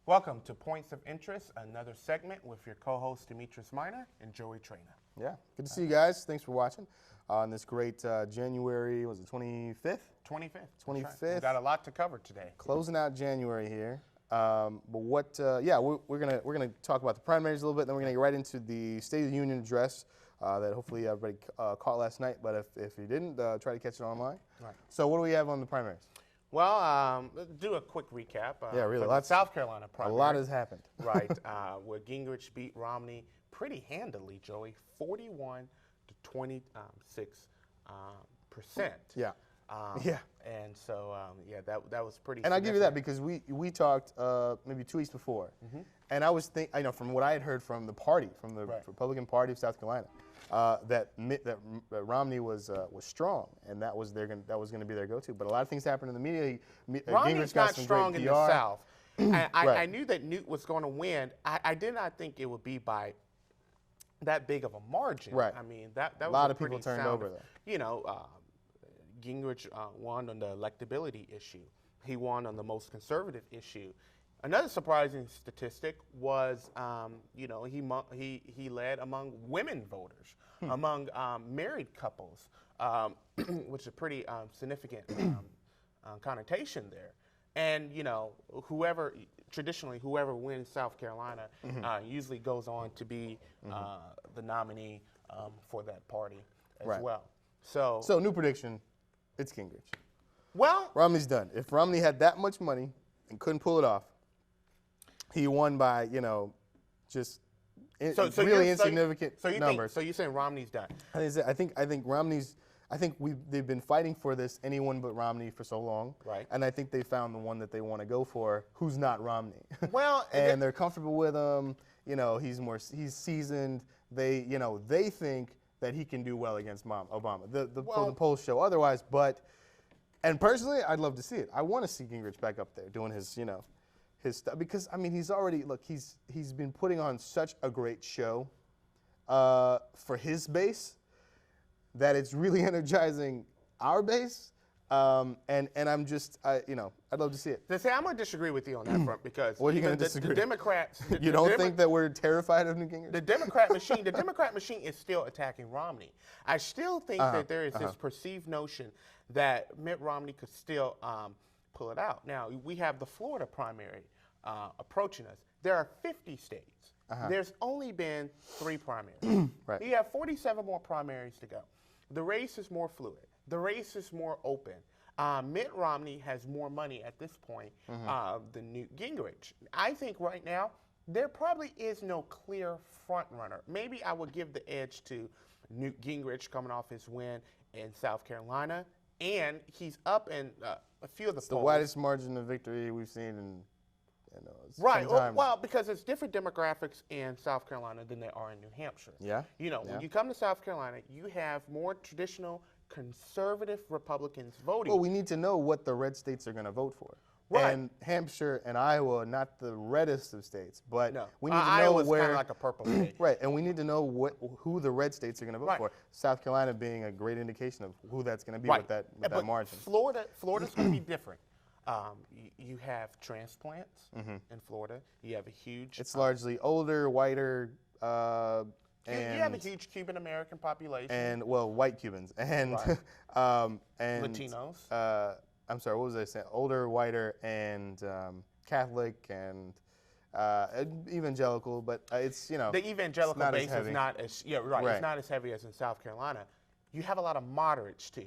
Welcome to Points of Interest, another segment with your co-host Demetrius and Joey Traina. Yeah, good to see you guys. Thanks for watching on this great January, was it 25th? 25th. 25th. Right. We've got a lot to cover today. Closing out January here. We're gonna talk about the primaries a little bit, then we're gonna get right into the State of the Union address that hopefully everybody caught last night. But if you didn't, try to catch it online. Right. So what do we have on the primaries? Well, let's do a quick recap. Yeah, really. For the South Carolina primary. A lot has happened. Right, where Gingrich beat Romney pretty handily, Joey, 41 to 26%. Yeah. And so, that was pretty. And I give you that because we talked maybe 2 weeks before, and I was from what I had heard from the party, from the Republican Party of South Carolina, that Romney was strong, and that was going to be their go-to. But a lot of things happened in the media. Romney's not strong in the South. I knew that Newt was going to win. I did not think it would be by that big of a margin. Right. I mean, that was a lot of people turned over there. You know, Gingrich won on the electability issue. He won on the most conservative issue. Another surprising statistic was, he led among women voters, among married couples, which is a pretty significant connotation there. And traditionally, whoever wins South Carolina usually goes on to be the nominee for that party as well. So new prediction, it's Gingrich. Well, Romney's done. If Romney had that much money and couldn't pull it off, he won by, just really insignificant numbers. So you're saying Romney's done? I think Romney's. They've been fighting for this anyone but Romney for so long, right? And I think they found the one that they want to go for, who's not Romney. Well, and they're comfortable with him. He's seasoned. They think that he can do well against Obama. The polls show otherwise, and personally, I'd love to see it. I want to see Gingrich back up there doing his stuff, because he's been putting on such a great show for his base that it's really energizing our base. And I'm just, I'd love to see it. I'm going to disagree with you on that front because what are you going to disagree? The Democrats. You don't think that we're terrified of Newt Gingrich? The Democrat machine is still attacking Romney. I still think that there is this perceived notion that Mitt Romney could still pull it out. Now, we have the Florida primary approaching us. There are 50 states. There's only been 3 primaries. Right. You have 47 more primaries to go. The race is more fluid. The race is more open. Mitt Romney has more money at this point than Newt Gingrich. I think right now there probably is no clear front runner. Maybe I would give the edge to Newt Gingrich coming off his win in South Carolina, and he's up in a few of the polls. The widest margin of victory we've seen in right. some time. Well, because it's different demographics in South Carolina than there are in New Hampshire. Yeah. When you come to South Carolina, you have more traditional conservative Republicans voting. Well, we need to know what the red states are going to vote for. Right. And Hampshire and Iowa, not the reddest of states, but we need to know Iowa's where. kind of like a purple state. Right, and we need to know who the red states are going to vote for. South Carolina being a great indication of who that's going to be with that margin. Florida's going to be different. You have transplants in Florida. You have a huge. It's largely older, whiter. And you have a huge Cuban American population. And white Cubans and and Latinos. I'm sorry, what was I saying? Older, whiter, and Catholic and evangelical, but it's the evangelical base is not as It's not as heavy as in South Carolina. You have a lot of moderates too,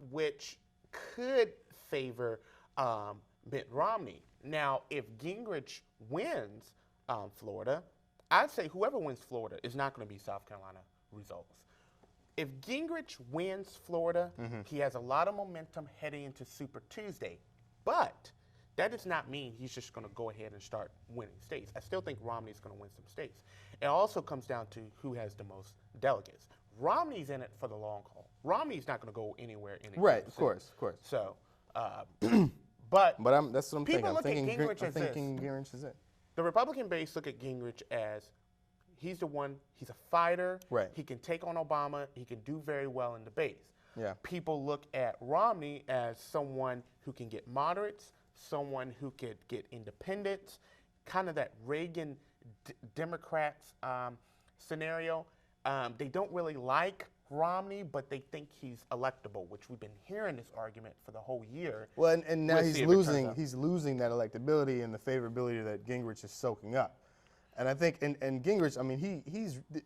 which could favor Mitt Romney. Now, if Gingrich wins Florida, I'd say whoever wins Florida is not going to be South Carolina results. If Gingrich wins Florida, he has a lot of momentum heading into Super Tuesday. But that does not mean he's just going to go ahead and start winning states. I still think Romney's going to win some states. It also comes down to who has the most delegates. Romney's in it for the long haul. Romney's not going to go anywhere. Right, of course. So, but that's what I'm thinking. People look at Gingrich as this. Gingrich is it. The Republican base look at Gingrich as he's the one, he's a fighter. Right. He can take on Obama. He can do very well in debates. Yeah. People look at Romney as someone who can get moderates someone who could get independents, kind of that Reagan Democrats scenario. They don't really like Romney, but they think he's electable, which we've been hearing this argument for the whole year. Well, and now he's losing that electability and the favorability that Gingrich is soaking up. And I think, and Gingrich, I mean,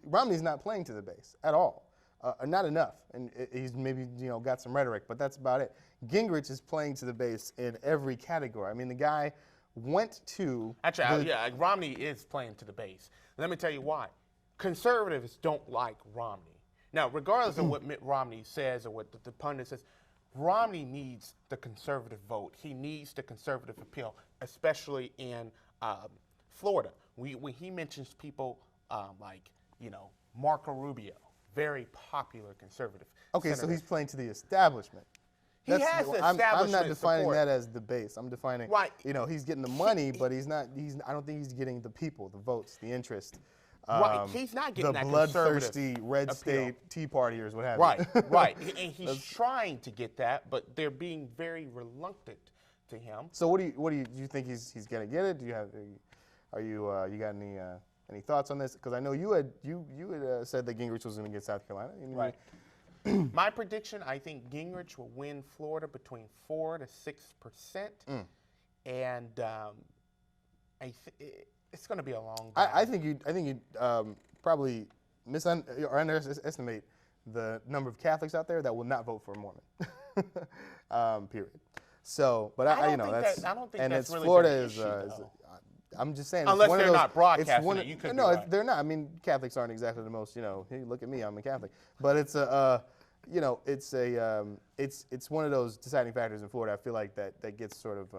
Romney's not playing to the base at all, not enough. And he's maybe, got some rhetoric, but that's about it. Gingrich is playing to the base in every category. I mean, the guy went to. Actually, Romney is playing to the base. Let me tell you why. Conservatives don't like Romney. Now, regardless of what Mitt Romney says or what the pundit says, Romney needs the conservative vote. He needs the conservative appeal, especially in Florida. When he mentions people like, Marco Rubio, very popular conservative. Okay, senator. So he's playing to the establishment. He has the establishment I'm not defining support. that as the base. I'm defining, right. He's getting the money, but I don't think he's getting the people, the votes, the interest. Right, he's not getting the that bloodthirsty red appeal. state Tea Partiers, what have you. Right, right, and he's trying to get that, but they're being very reluctant to him. So what do you think he's going to get it? Do you have, you got any thoughts on this? Because I know you had said that Gingrich was going to get South Carolina. Right. My prediction: I think Gingrich will win Florida between 4 to 6%, and it's going to be a long battle. I think you probably underestimate the number of Catholics out there that will not vote for a Mormon. Period. So, but I don't think and that's really Florida an is. issue, I'm just saying. Unless they're not broadcasting it, you could no, be right. they're not. I mean, Catholics aren't exactly the most. Hey, look at me, I'm a Catholic. But it's it's one of those deciding factors in Florida. I feel like that gets sort of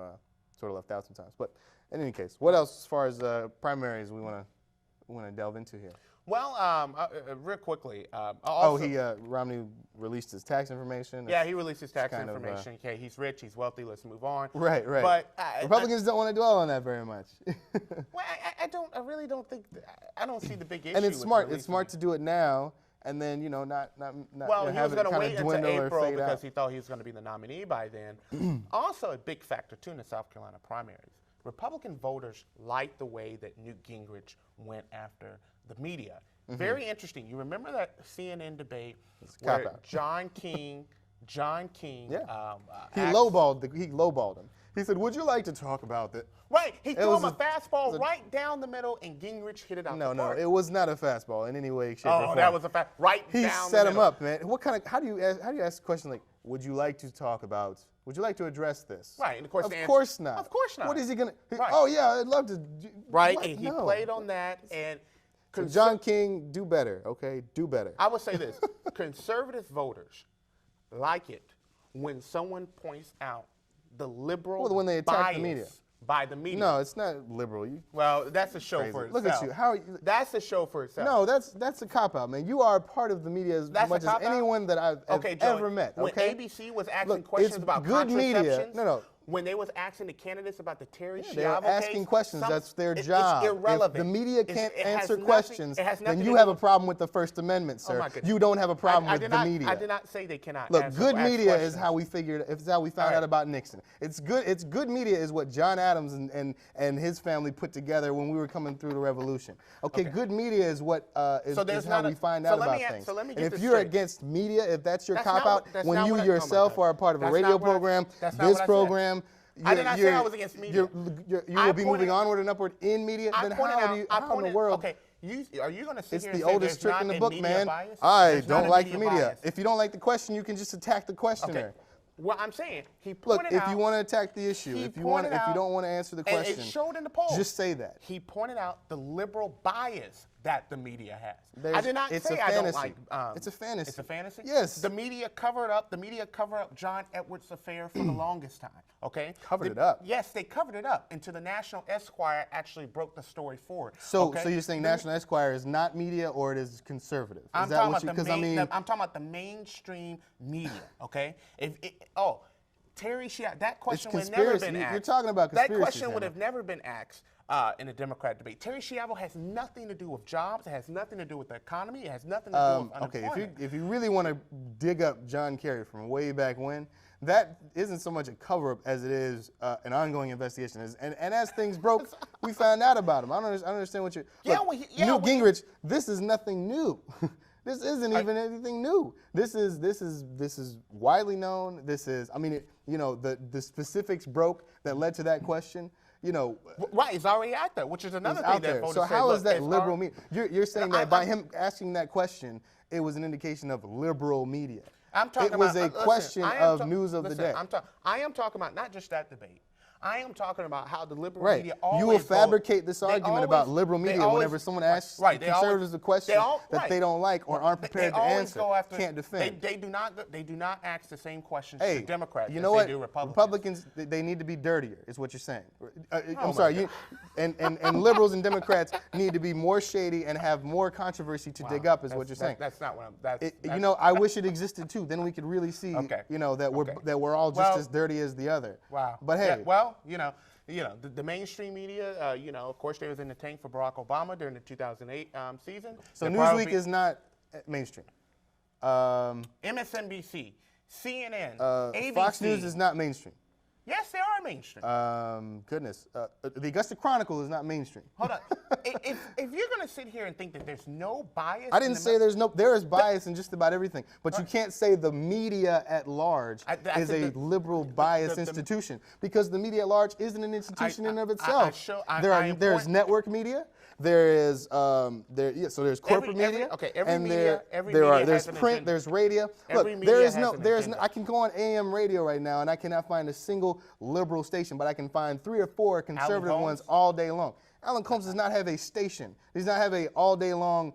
left out sometimes. But in any case, what else as far as primaries we want to delve into here? Well, real quickly. Romney released his tax information. Yeah, he released his tax information. Okay, he's rich, he's wealthy. Let's move on. Right. But Republicans don't want to dwell on that very much. Well, I really don't think. I don't see the big issue. And it's smart. It's smart to do it now, and then not. Well, he was going to wait until April because out. he thought he was going to be the nominee by then. Also, a big factor too in the South Carolina primaries. Republican voters like the way that Newt Gingrich went after the media. Very interesting. You remember that CNN debate where John King yeah. He lowballed him. He said, "Would you like to talk about that?" Right. He threw him a fastball right down the middle, and Gingrich hit it out the park. No, it was not a fastball in any way, shape, or form. Oh, that was a right down the middle. He set him up, man. What kind of? How do you ask a question like, "Would you like to talk about? Would you like to address this?" Right. And of course, not. Of course not. What is he gonna? Right. Oh yeah, I'd love to. Right. What? And he played on that and. So John King, do better, okay? Do better. I would say this. Conservative voters like it when someone points out the liberal when they attack bias the media. By the media. No, it's not liberal. Well, that's a show for itself. Look at you. How are you? That's a show for itself. No, that's a cop-out, man. You are a part of the media as much as anyone that I've ever met, okay? When ABC was asking questions about good media. No. When they was asking the candidates about the Terry Schiavo case. They were asking questions. That's their job. It's irrelevant. If the media can't answer questions, then you to have a problem with the First Amendment, sir. Oh my goodness. You don't have a problem with the media. I did not say they cannot Look, answer good media questions. is how we figured. It's how we found out about Nixon. It's good media is what John Adams and his family put together when we were coming through the revolution. Okay. Good media is what is how we find out about things. So let me and get if this you're straight. against media, if that's your cop-out, when you yourself are a part of a That's radio not what I- program, that's not this what I said. program. I did not say I was against media. You will be moving onward and upward in media. Then how in the world? Okay, are you going to sit It's here the and say oldest there's trick in not the a book, media man. bias? I There's not don't a like the media. bias. If you don't like the question, you can just attack the questioner. Okay. Well, I'm saying he Look, pointed out. if you want to attack the issue, if you don't want to answer the question, and it showed in the poll. Just say that. He pointed out the liberal bias that the media has. I did not say I don't like. It's a fantasy. It's a fantasy. Yes. The media covered up. The media covered up John Edwards' affair for the longest time. Okay. Covered it up. Yes, they covered it up until the National Esquire actually broke the story forward. So you're saying National Esquire is not media or it is conservative? I'm talking about the mainstream media. Okay. Terry Schiavo, that question would have never been asked. You're talking about conspiracy. That question would have never been asked in a Democrat debate. Terry Schiavo has nothing to do with jobs. It has nothing to do with the economy. It has nothing to do with unemployment. Okay, if you really want to dig up John Kerry from way back when, that isn't so much a cover-up as it is an ongoing investigation. And as things broke, we found out about him. I don't understand what you're. Newt Gingrich. This is nothing new. This isn't even anything new. This is widely known. This is, I mean, the specifics broke that led to that question. Right, it's already out there, which is another thing that voters So say, how is that liberal media? You're saying that by him asking that question, it was an indication of liberal media. It was a question of news of the day. I am talking about not just that debate. I am talking about how the liberal right. media always You will fabricate this argument about liberal media whenever someone asks conservatives a question that they don't like or aren't prepared to answer, can't defend. They do not ask the same questions to Democrats you know what? They do Republicans. Republicans, they need to be dirtier, is what you're saying. I'm sorry. And liberals and Democrats need to be more shady and have more controversy to dig up, is what you're saying. That's not what I'm. I wish it existed too. Then we could really see, that we're all just as dirty as the other. Wow. But hey. The mainstream media, of course, they was in the tank for Barack Obama during the 2008 season. So Newsweek is not mainstream. MSNBC, CNN, ABC. Fox News is not mainstream. Yes, they are mainstream. Goodness. The Augusta Chronicle is not mainstream. Hold on. if you're going to sit here and think that there's no bias. I didn't say there is bias in just about everything. But you can't say the media at large is a liberal bias institution. Because the media at large isn't an institution in and of itself. There's network media. There is so there's corporate media. There's print, there's radio. Look, I can go on AM radio right now and I cannot find a single liberal station, but I can find 3 or 4 conservative ones all day long. Alan Combs does not have a station. He does not have a all day long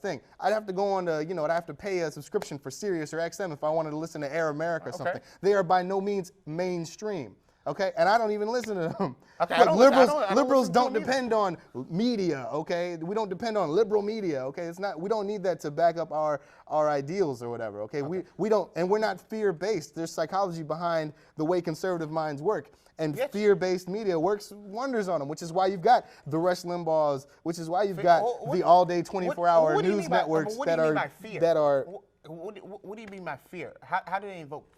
thing. I'd have to go on to, I'd have to pay a subscription for Sirius or XM if I wanted to listen to Air America or something. They are by no means mainstream. Okay, and I don't even listen to them. Okay, liberals don't depend on media. Okay, we don't depend on liberal media. Okay, it's not. We don't need that to back up our ideals or whatever. Okay, we don't, and we're not fear-based. There's psychology behind the way conservative minds work, and fear-based media works wonders on them. Which is why you've got the Rush Limbaughs. Which is why you've got the all-day 24-hour news networks that are. What do you mean by fear? How do they invoke?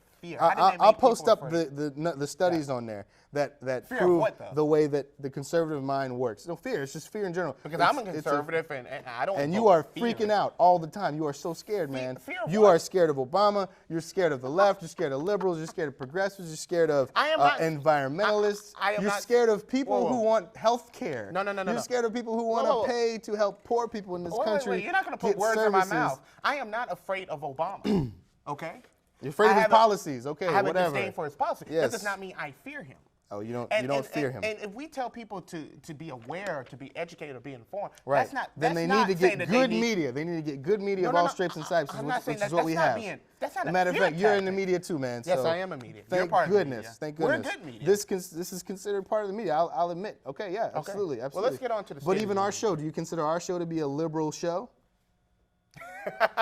I'll post up the studies on there that prove the way that the conservative mind works. No fear, it's just fear in general. Because I'm a conservative and I don't. And you are freaking out all the time. You are so scared, man. You are scared of Obama. You're scared of the left. You're scared of liberals. You're scared of progressives. You're scared of environmentalists. You're scared of people who want health care. No. You're scared of people who want to pay to help poor people in this country. You're not going to put words in my mouth. I am not afraid of Obama. Okay. You're afraid of his policies, okay, whatever. I have a disdain for his policies. Yes. That does not mean I fear him. Oh, you don't fear him. And if we tell people to be aware, to be educated, or be informed, right. that's not. Then they need to get good media. They need to get good media of all stripes and stripes, which is what we have. That's not a matter of fact, you're in the media too, man. Yes, I am a media. Thank goodness. Thank goodness. We're good media. This is considered part of the media. I'll admit. Okay, yeah, absolutely. Well, let's get on to the. But even our show, do you consider our show to be a liberal show?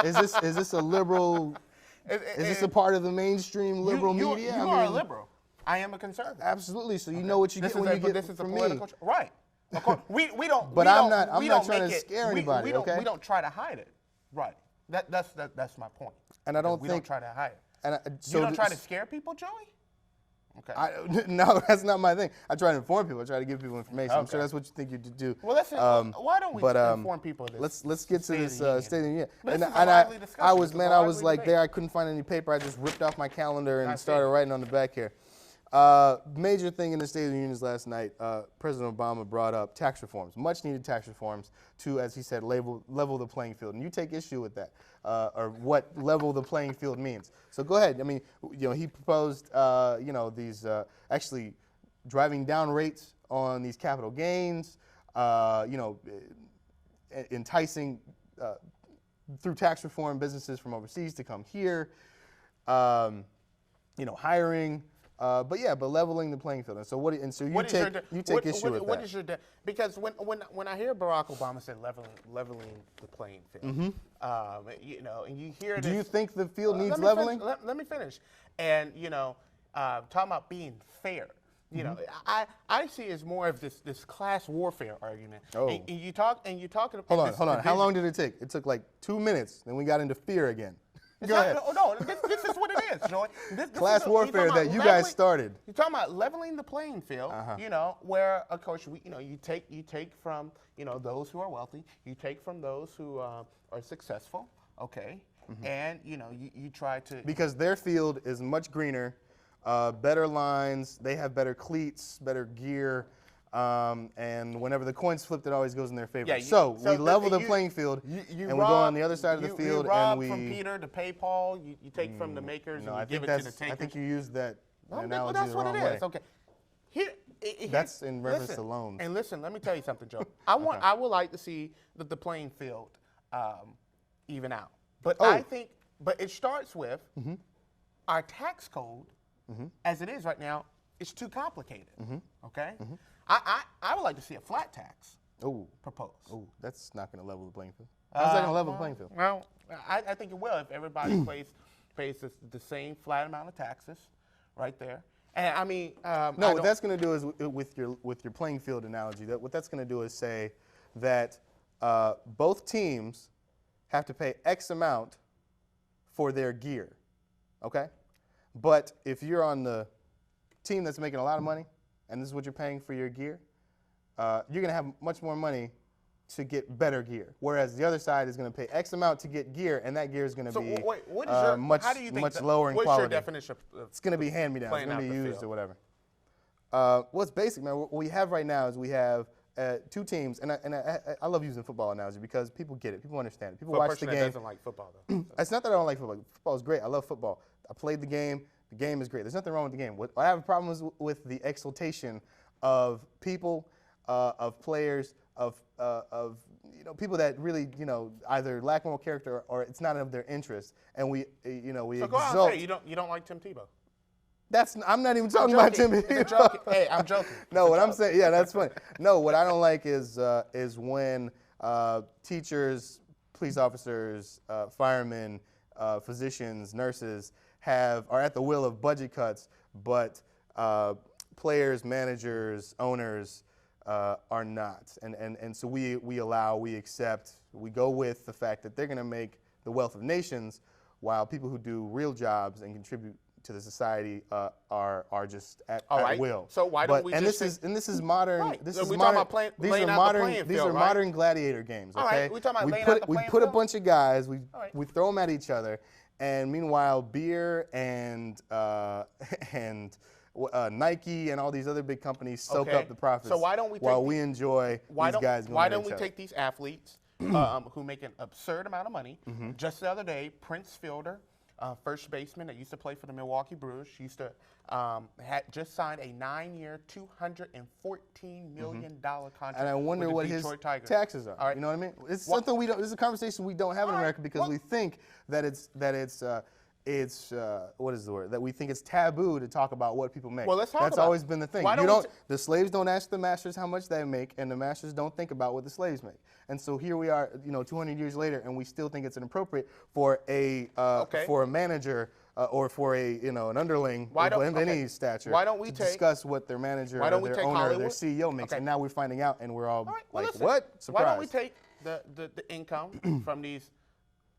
Is this a liberal? Is this a part of the mainstream liberal media? You are a liberal. I am a conservative. Absolutely. So you know what you get when you get from me. Right. Of course. We don't. But I'm not trying to scare anybody. We don't try to hide it. Right. That's my point. And I don't think we don't try to hide it. And you don't try to scare people, Joey? Okay. No, that's not my thing. I try to inform people. I try to give people information. Okay. I'm sure that's what you think you do. Well, why don't we inform people of this? Let's get to this State of the Union. And I was like there. I couldn't find any paper. I just ripped off my calendar and started writing on the back here. Major thing in the State of the Union last night, President Obama brought up tax reforms, much needed tax reforms to, as he said, level the playing field. And you take issue with that, or what level the playing field means. So go ahead. I mean, he proposed, these actually driving down rates on these capital gains, enticing through tax reform businesses from overseas to come here, hiring. But leveling the playing field. And so you take issue with that. What is your because when I hear Barack Obama say leveling the playing field, and you hear do you think the field needs leveling? Let me finish. And talking about being fair. I see it as more of this class warfare argument. Oh. And you talking about Hold on. How long did it take? It took like 2 minutes. Then we got into fear again. Go ahead. No, this is what it is, Joy. Class warfare that you guys started. You're talking about leveling the playing field, where, of course, you take from, those who are wealthy, you take from those who are successful, okay, and, you try to. Because their field is much greener, better lines, they have better cleats, better gear. And whenever the coin's flipped, it always goes in their favor. Yeah, so we level the playing field, and we go on the other side of the field. You rob from Peter to pay Paul. You take from the makers and you give it to the takers. I think you used that analogy that's the wrong what it way. is. Okay. That's in reference to loans. And listen, let me tell you something, Joe. I would like to see the playing field even out. But but it starts with our tax code, as it is right now. It's too complicated. Okay. I would like to see a flat tax proposed. Oh, that's not going to level the playing field. How's that going to level the playing field? Well, I think it will if everybody pays the same flat amount of taxes, right there. And I mean, no. What that's going to do is with your playing field analogy. What that's going to do is say that both teams have to pay X amount for their gear. Okay, but if you're on the team that's making a lot of money, and this is what you're paying for your gear, you're going to have much more money to get better gear. Whereas the other side is going to pay X amount to get gear, and that gear is going to be much lower in quality. What's your definition of it's going to be hand-me-down. It's going to be used or whatever. Well, it's basic, man. What we have right now is we have two teams, and I love using football analogy because people get it. People understand it. People watch the game. That doesn't like football, though. It's not that I don't like football. Football is great. I love football. I played the game. The game is great. There's nothing wrong with the game. What I have a problem is with the exaltation of people, of players, of people that really either lack moral character or it's not of their interest, and we we so go exalt. out and say you don't like Tim Tebow. I'm not even talking about Tim Tebow. Hey, I'm joking. No, what I'm saying, yeah, that's funny. No, what I don't like is when teachers, police officers, firemen, physicians, nurses are at the will of budget cuts, but players, managers, owners are not. And so we accept, we go with the fact that they're going to make the wealth of nations, while people who do real jobs and contribute to the society are just at will. So why don't we this is modern. Right. This so is we're modern. talking about These are modern. These are modern gladiator games. Okay. All right. We're talking about we put a bunch of guys. We throw them at each other. And meanwhile, beer and Nike and all these other big companies soak up the profits. So why don't we while we enjoy these guys going Why at don't each we other. take these athletes who make an absurd amount of money? Just the other day, Prince Fielder, first baseman that used to play for the Milwaukee Brewers, had just signed a 9-year, $214 million contract. And I wonder what his taxes are. All right. You know what I mean? It's something we don't. This is a conversation we don't have in America because we think that it's what is the word? That we think it's taboo to talk about what people make. Well, let's talk That's about always been the thing. The slaves don't ask the masters how much they make, and the masters don't think about what the slaves make. And so here we are, 200 years later, and we still think it's inappropriate for a manager or for an underling of any stature to discuss what their manager, or their owner, or their CEO makes. And now we're finding out, and we're all what? Surprise. Why don't we take the income from these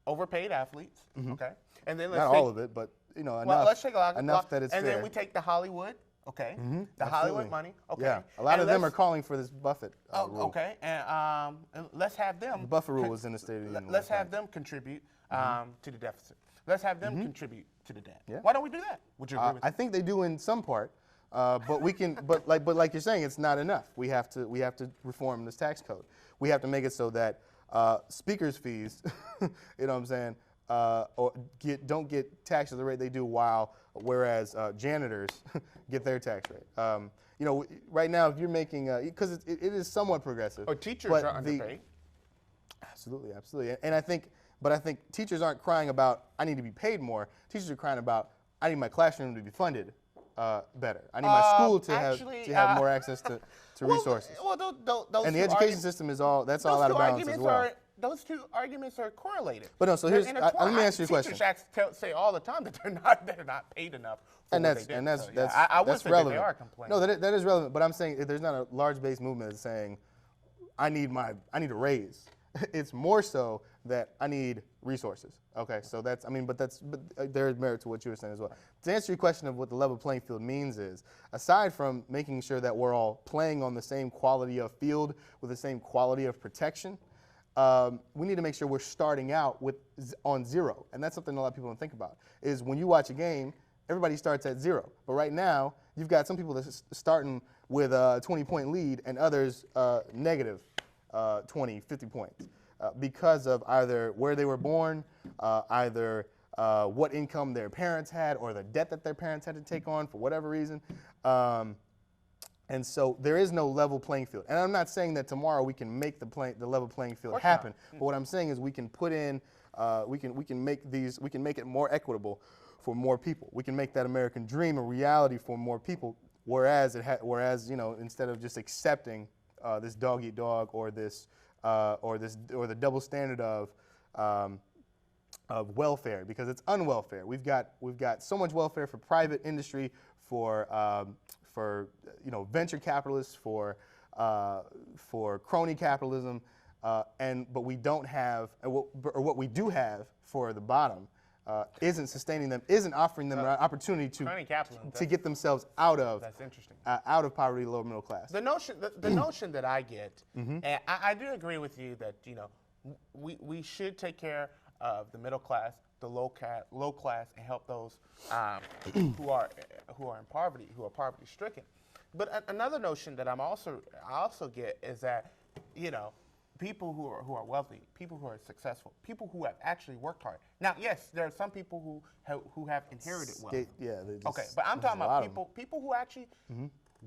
overpaid athletes, okay? And then not all of it, but enough. Well, let's take enough that it's and fair. then we take the Hollywood, okay? The Hollywood money, okay? Yeah, a lot of them are calling for this Buffett rule. Okay, and let's have them. The Buffett rule was in the State of the Union. Let's have them contribute to the deficit. Let's have them contribute to the debt. Yeah. Why don't we do that? Would you agree with I think they do in some part, but we can. But like you're saying, it's not enough. We have to reform this tax code. We have to make it so that speakers' fees, you know what I'm saying, don't get taxed at the rate they do, whereas janitors get their tax rate. Right now, if you're making, because it is somewhat progressive. Or teachers are underpaid. Absolutely. And I think teachers aren't crying about, I need to be paid more. Teachers are crying about, I need my classroom to be funded better. I need my school to have more access to resources. Those and the education system is all out of balance as well. Those two arguments are correlated. But no, so let me answer your question. Teachers say all the time that they're not paid enough. And that's relevant. relevant. They are complaining. No, that is relevant. But I'm saying there's not a large base movement that's saying I need a raise. It's more so that I need resources. Okay, so that's, I mean, but there is merit to what you were saying as well. To answer your question of what the level playing field means is, aside from making sure that we're all playing on the same quality of field with the same quality of protection, we need to make sure we're starting out on zero. And that's something a lot of people don't think about, is when you watch a game, everybody starts at zero. But right now, you've got some people that's starting with a 20-point lead and others negative 20, 50 points. Because of either where they were born, either what income their parents had, or the debt that their parents had to take on for whatever reason. And so there is no level playing field. And I'm not saying that tomorrow we can make the level playing field happen. But what I'm saying is we can put in, we can make it more equitable for more people. We can make that American dream a reality for more people. Whereas instead of just accepting this dog eat dog or the double standard of welfare, because it's unwelfare. We've got so much welfare for private industry, for venture capitalists, for crony capitalism, but we don't have, or what we do have for the bottom isn't sustaining them, isn't offering them an opportunity to get themselves out of poverty, lower middle class. The notion that I get, and I do agree with you that we should take care of the middle class, the low class, and help those who are in poverty, who are poverty stricken. But another notion that I also get is that people who are wealthy, people who are successful, people who have actually worked hard. Now, yes, there are some people who have inherited wealth. Yeah. Okay, but I'm talking about people who actually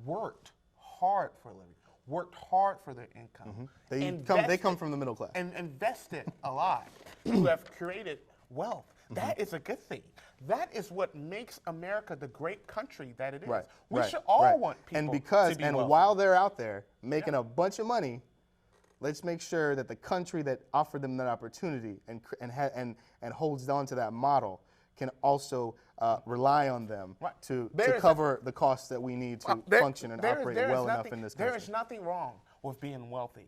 worked hard for a living, worked hard for their income. They come from the middle class and invested a lot, who have created wealth. That is a good thing. That is what makes America the great country that it is. We should all want people to be wealthy. While they're out there making a bunch of money, let's make sure that the country that offered them that opportunity and holds on to that model can also rely on them to cover the costs that we need to function and operate well enough in this country. There is nothing wrong with being wealthy.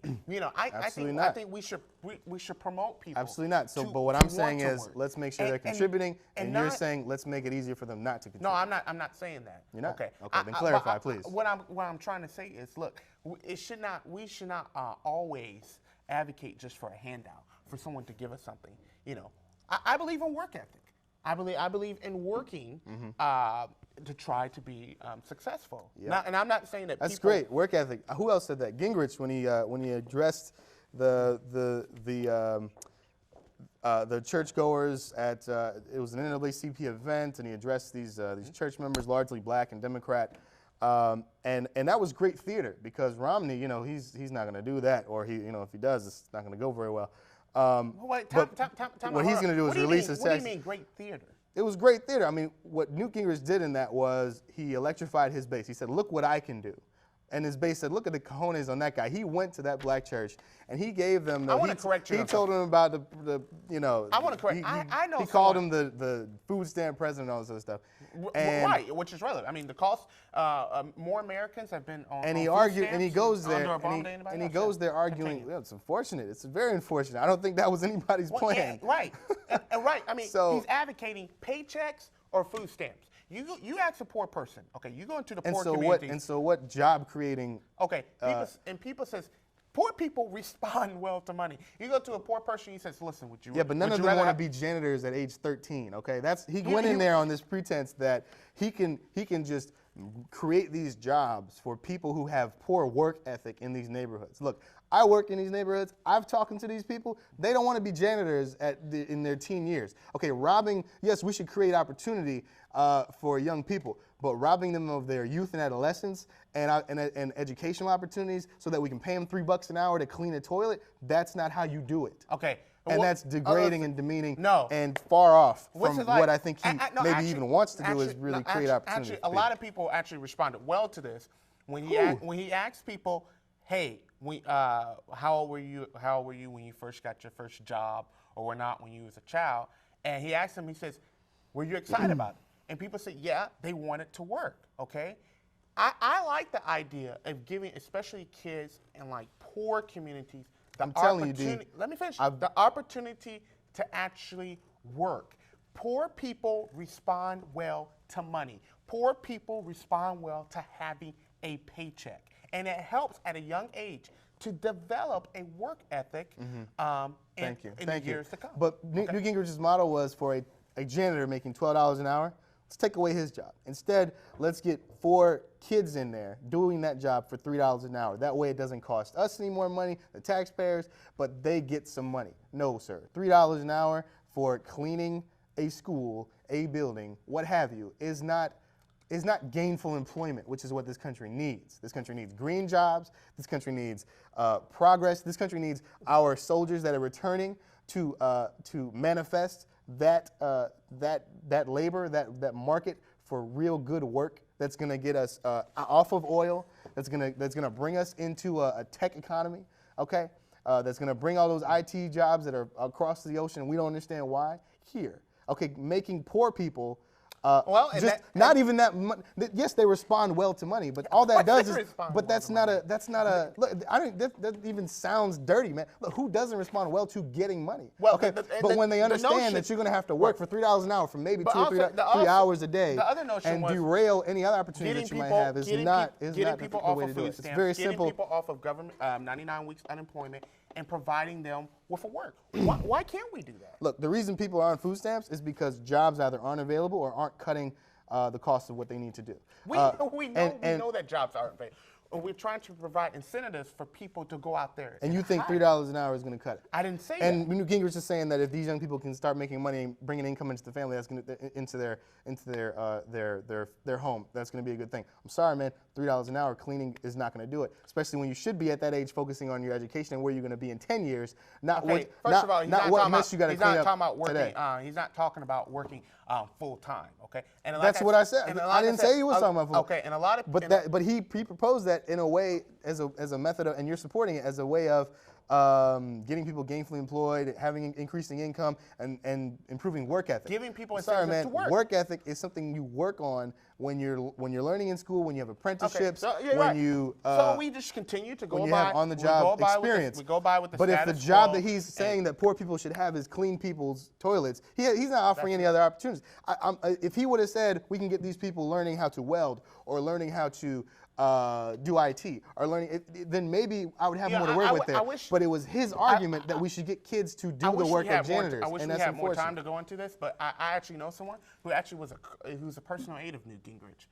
I think we should promote people. Absolutely not. So, but what I'm saying is, let's make sure they're contributing, and you're saying let's make it easier for them not to contribute. No, I'm not saying that. You're not? Okay. Okay, then clarify, please. What I'm trying to say is, look, we should not always advocate just for a handout, for someone to give us something. I believe in work ethic. I believe in working to try to be successurgoing. Now, and I'm not saying that that's great work ethic. Who else said that? Gingrich, when he addressed the churchgoers at it was an NAACP event, and he addressed these church members, largely black and Democrat, and that was great theater, because Romney, he's not going to do that, or if he does, it's not going to go very well. What he's going to do is release his text. What do you mean great theater? It was great theater. I mean, what Newt Gingrich did in that was he electrified his base. He said, look what I can do. And his base said, look at the cojones on that guy. He went to that black church, and he gave them the... I want to correct you. He told them about I want to correct... I know he called him the food stamp president and all this other stuff. Right, which is relevant. I mean, the cost... more Americans have been on and he food argued, stamps and he goes there, and he goes there arguing... Well, it's unfortunate. It's very unfortunate. I don't think that was anybody's plan. Yeah, right. Right. I mean, he's advocating paychecks or food stamps. You ask a poor person, okay, you go into the poor community. And so what job creating? Okay, people says, poor people respond well to money. You go to a poor person, he says, listen, would you? Yeah, but none of them want to be janitors at age 13, okay? He went in there on this pretense that he can just create these jobs for people who have poor work ethic in these neighborhoods. Look, I work in these neighborhoods. I've talked to these people. They don't want to be janitors in their teen years. Okay, robbing, yes, we should create opportunity for young people, but robbing them of their youth and adolescence and educational opportunities so that we can pay them $3 an hour to clean a toilet, that's not how you do it. Okay. And that's degrading and demeaning and far off from what I think he even wants to do is really create opportunity. A lot of people actually responded well to this when he asked people, hey, how old were you when you first got your first job, or were not when you was a child? And he asked them, he says, were you excited about it? And people said, yeah, they wanted to work, okay? I like the idea of giving, especially kids in like poor communities, I'm telling you, let me finish. The opportunity to actually work. Poor people respond well to money. Poor people respond well to having a paycheck. And it helps at a young age to develop a work ethic in the years to come. But Newt Gingrich's model was for a janitor making $12 an hour. Let's take away his job. Instead, let's get 4 kids in there doing that job for $3 an hour. That way it doesn't cost us any more money, the taxpayers, but they get some money. No, sir. $3 an hour for cleaning a school, a building, what have you, is not gainful employment, which is what this country needs. This country needs green jobs. This country needs progress. This country needs our soldiers that are returning to manifest that labor, that market for real good work that's going to get us off of oil, that's going to bring us into a tech economy, okay? That's going to bring all those IT jobs that are across the ocean. We don't understand why here. Okay, making poor people not even that much. Yes, they respond well to money, but all that does is. But that's not a. Look, that even sounds dirty, man. Look, who doesn't respond well to getting money? Well, okay, but when they understand that you're going to have to work for $3 an hour for maybe 2 or 3 hours a day, and derail any other opportunity that you might have is not the way to do it. It's very simple. Getting people off of government 99 weeks unemployment and providing them with a work. Why can't we do that? Look, the reason people are on food stamps is because jobs either aren't available or aren't cutting the cost of what they need to do. We know that jobs aren't available. We're trying to provide incentives for people to go out there. And you think $3 an hour is going to cut it? I didn't say that. And Newt Gingrich is saying that if these young people can start making money and bringing income into the family, that's going to into their home. That's going to be a good thing. I'm sorry, man. $3 an hour cleaning is not going to do it, especially when you should be at that age focusing on your education and where you're going to be in 10 years. Not what mess you got to clean up today. He's not talking about working full time. Okay, and that's what I said. I didn't say he was talking about full. Okay, and a lot of but he proposed that in a way as a method of, and you're supporting it as a way of getting people gainfully employed, having increasing income, and improving work ethic. Giving people incentives to work. Work ethic is something you work on when you're learning in school, when you have apprenticeships, so we just continue to go when you by have on-the-job experience. We go by with the But status if the job quo that he's saying that poor people should have is clean people's toilets, he's not offering any other opportunities. If he would have said we can get these people learning how to weld or learning how to do IT or learning, then maybe I would have more to work with there. But it was his argument that we should get kids to do the work of janitors. I wish we had more time to go into this, but I actually know someone who actually was a personal aide of Newt Gingrich,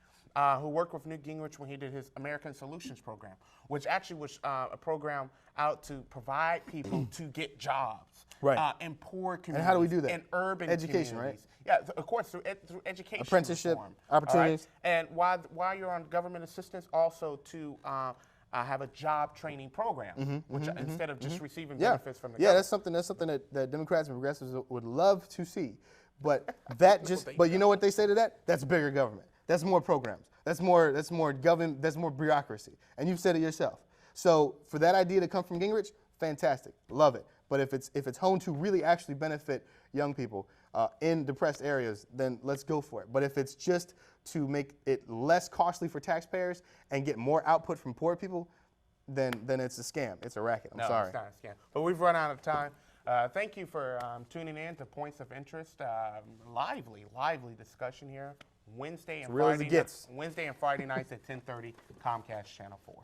who worked with Newt Gingrich when he did his American Solutions program, which actually was a program out to provide people to get jobs in poor communities. And how do we do that? In urban education, communities. right? Yeah, of course, through education. Apprenticeship reform, opportunities. Right? And while you're on government assistance, also to have a job training program, which instead of just receiving benefits from the government. That's something that Democrats and progressives would love to see. But that but you know what they say to that? That's bigger government. That's more programs. That's more government. That's more bureaucracy. And you've said it yourself. So for that idea to come from Gingrich, fantastic, love it. But if it's honed to really actually benefit young people in depressed areas, then let's go for it. But if it's just to make it less costly for taxpayers and get more output from poor people, then it's a scam. It's a racket. I'm sorry. No, it's not a scam. But we've run out of time. Thank you for tuning in to Points of Interest. Lively discussion here. Wednesday and Friday nights at 10:30, Comcast Channel 4.